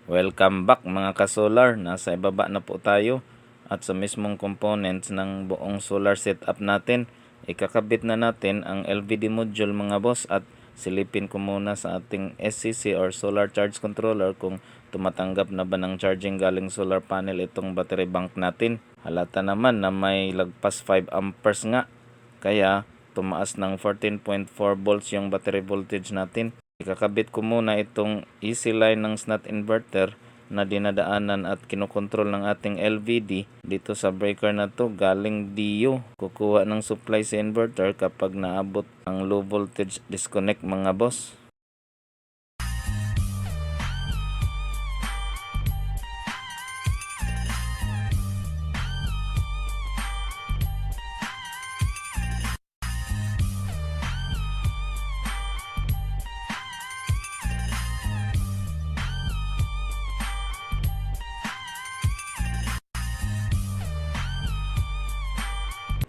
Welcome back mga ka-solar. Nasa ibaba na po tayo at sa mismong components ng buong solar setup natin. Ikakabit na natin ang LVD module mga boss at silipin ko muna sa ating SCC or solar charge controller kung tumatanggap na ba ng charging galing solar panel itong battery bank natin. Halata naman na may lagpas 5 amperes nga, kaya tumaas ng 14.4 volts yung battery voltage natin. Ikakabit ko muna itong easy line ng SNAT inverter na dinadaanan at kinokontrol ng ating LVD dito sa breaker na to galing DU. Kukuha ng supply sa inverter kapag naabot ang low voltage disconnect mga boss.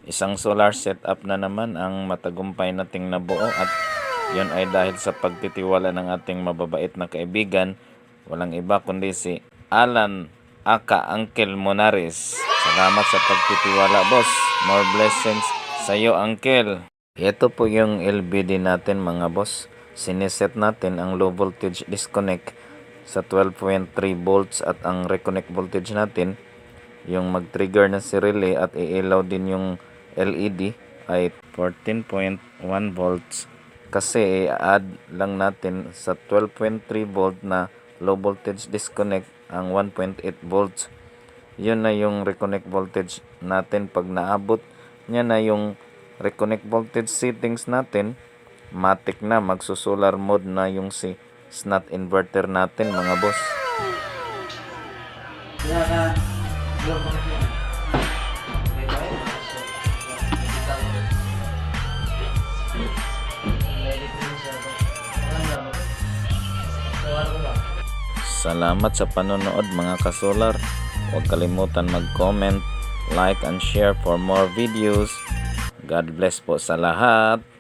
Isang solar setup na naman ang matagumpay nating nabuo at yun ay dahil sa pagtitiwala ng ating mababait na kaibigan. Walang iba kundi si Alan aka Uncle Monares. Salamat sa pagtitiwala boss. More blessings sa iyo Uncle. Ito po yung LVD natin mga boss. Siniset natin ang low voltage disconnect sa 12.3 volts at ang reconnect voltage natin yung mag-trigger na si relay at iilaw din yung LED ay 14.1 volts kasi i-add lang natin sa 12.3 volt na low voltage disconnect ang 1.8 volts. Yun na yung reconnect voltage natin. Pag naabot niya na yung reconnect voltage settings natin, matik na magsusolar mode na yung si SNAT inverter natin mga boss. Salamat sa panonood mga ka-solar. Huwag kalimutan mag-comment, like and share for more videos. God bless po sa lahat.